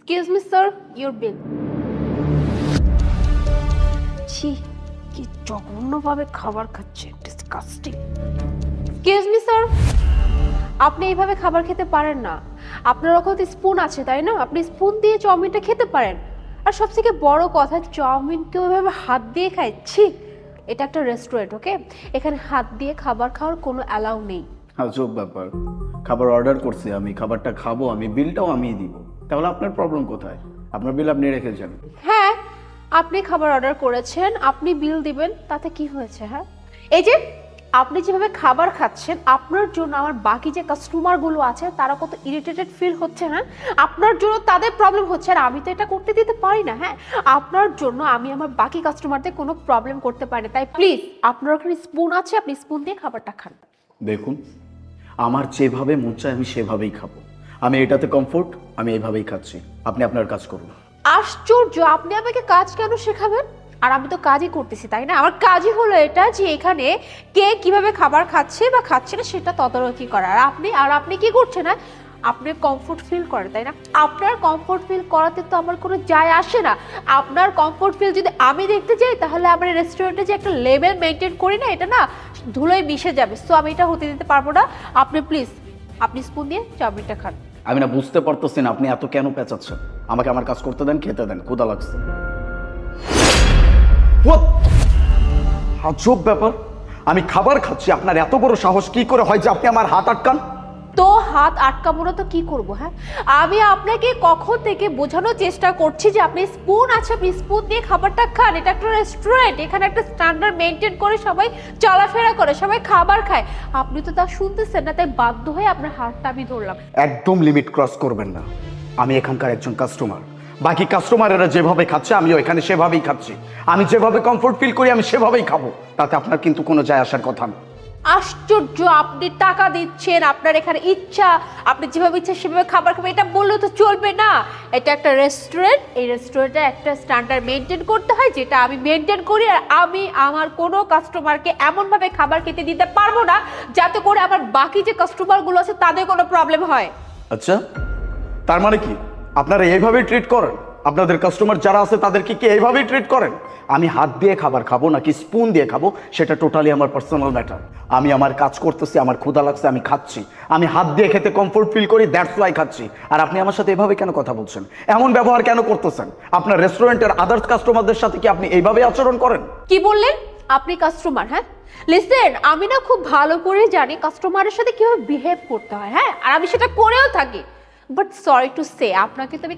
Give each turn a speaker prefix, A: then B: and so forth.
A: Excuse me, sir, your bill. ছি, কি জঘন্যভাবে খাবার খাচ্ছে, ডিসকাস্টিং। Excuse me, sir, আপনি এইভাবে খাবার খেতে পারেন না। আপনার ওখানে স্পুন আছে তাই না? আপনি স্পুন দিয়ে চাউমিনটা খেতে পারেন। আর সবথেকে বড় কথা, চাউমিনকে ওইভাবে হাত দিয়ে খায়, ছি। এটা একটা রেস্টুরেন্ট, ওকে? এখানে হাত দিয়ে খাবার খাওয়ার কোনো অ্যালাউ নেই।
B: আজব ব্যাপার, খাবার অর্ডার করছি আমি, খাবারটা খাবো আমি, বিলটাও আমিই দিব, তাহলে আপনার প্রবলেম কোথায়? আপনার বিল আপনি রেখেছেন।
A: হ্যাঁ, আপনি খাবার অর্ডার করেছেন, আপনি বিল দিবেন, তাতে কি হয়েছে? হ্যাঁ, এই যে আপনি যেভাবে খাবার খাচ্ছেন, আপনার জন্য আমার বাকি যে কাস্টমারগুলো আছে তারা কত ইরিটেটেড ফিল হচ্ছে। হ্যাঁ, আপনার জন্য তাদের প্রবলেম হচ্ছে, আর আমি তো এটা করতে দিতে পারি না। হ্যাঁ, আপনার জন্য আমি আমার বাকি কাস্টমারদের কোনো প্রবলেম করতে পারি না। তাই প্লিজ, আপনার ওখানে স্পুন আছে, আপনি স্পুন দিয়ে খাবারটা খান।
B: দেখুন, আমার যেভাবে মন চায় আমি সেভাবেই খাবো। আমি এটাতে কমফোর্ট, আমি এইভাবেই খাচ্ছি। আপনি আপনার কাজ করুন।
A: আশ্চর্য, আপনি আমাকে কাজ কেন শেখাবেন? আর আমি তো কাজই করতেছি, তাই না? আমার কাজই হলো এটা যে এখানে কে কিভাবে খাবার খাচ্ছে বা খাচ্ছে না সেটা তদারকি করা। আর আপনি কি করছেন? না, আপনি কমফোর্ট ফিল করেন, তাই না? আপনার কমফোর্ট ফিল করাতে তো আমার কোনো যায় আসে না। আপনার কমফোর্ট ফিল যদি আমি দেখতে যাই, তাহলে আমার রেস্টুরেন্টে যে একটা লেভেল মেনটেন করি না, এটা না ধুলোয় মিশে যাবে। সো আমি এটা হতে দিতে পারবো না। আপনি প্লিজ, আপনি স্পুন দিয়ে চাউমিনটা খান।
B: আমি না বুঝতে পারতেছি না আপনি এত কেন পেঁচাচ্ছেন। আমাকে আমার কাজ করতে দেন, খেতে দেন, ক্ষুধা লাগছে। আজব ব্যাপার, আমি খাবার খাচ্ছি, আপনার এত বড় সাহস কি করে হয় যে আপনি আমার হাত আটকান?
A: তো হাত আটকাবো না তো কি করবো? হ্যাঁ, আমি আপনাকে কখন থেকে বোঝানোর চেষ্টা করছি যে আপনি স্পুন আছে, আপনি স্পুন দিয়ে খাবারটা খান। এটা একটা রেস্টুরেন্ট, এখানে একটা স্ট্যান্ডার্ড মেনটেন করে সবাই চলাফেরা করে, সবাই খাবার খায়। আপনি তো তা শুনতেছেন না, তাই বাধ্য হয়ে আপনার হাতটা আমি ধরলাম।
B: একদম লিমিট ক্রস করবেন না। আমি এখানকার একজন কাস্টমার, বাকি কাস্টমারেরা যেভাবে খাচ্ছে আমিও এখানে সেভাবেই খাচ্ছি। আমি যেভাবে কমফোর্ট ফিল করি আমি সেভাবেই খাবো, তাতে আপনার কিন্তু কোনো যায় আসার কথা না।
A: আশ্চর্য, আপনি টাকা দিচ্ছেন, আপনার এখানে ইচ্ছা, আপনি যেভাবে ইচ্ছা সেভাবে খাবার খাবেন, এটা বললেও তো চলবে না। এটা একটা রেস্টুরেন্ট, এই রেস্টুরেন্টে একটা স্ট্যান্ডার্ড মেনটেন করতে হয়, যেটা আমি মেনটেন করি। আর আমি আমার কোনো কাস্টমারকে এমনভাবে খাবার খেতে দিতে পারবো না যাতে করে আমার বাকি যে কাস্টমারগুলো আছে তাদের কোনো প্রবলেম হয়।
B: আচ্ছা, তার মানে কি আপনারা এইভাবেই ট্রিট করেন? আপনাদের কাস্টমার যারা আছে তাদেরকে কি এইভাবেই ট্রিট করেন? আমি হাত দিয়ে খাবার খাবো নাকি স্পুন দিয়ে খাবো সেটা টোটালি আমার পার্সোনাল ম্যাটার। আমি আমার কাজ করতেছি, আমার ক্ষুধা লাগছে, আমি খাচ্ছি। আমি হাত দিয়ে খেতে কমফোর্ট ফিল করি, দ্যাটস ওয়াই খাচ্ছি। আর আপনি আমার সাথে এভাবে কেন কথা বলছেন? এমন ব্যবহার কেন করতেছেন? আপনার রেস্টুরেন্টের আদার্স কাস্টমারদের সাথে কি আপনি এইভাবে আচরণ করেন?
A: কি বললেন? আপনি কাস্টমার? হ্যাঁ, লিসেন, আমি না খুব ভালো করে জানি কাস্টমারের সাথে কিভাবে বিহেভ করতে হয়। হ্যাঁ, আর আমি সেটা করেও থাকি। বাট সরি টু সে, আপনাকে তো আমি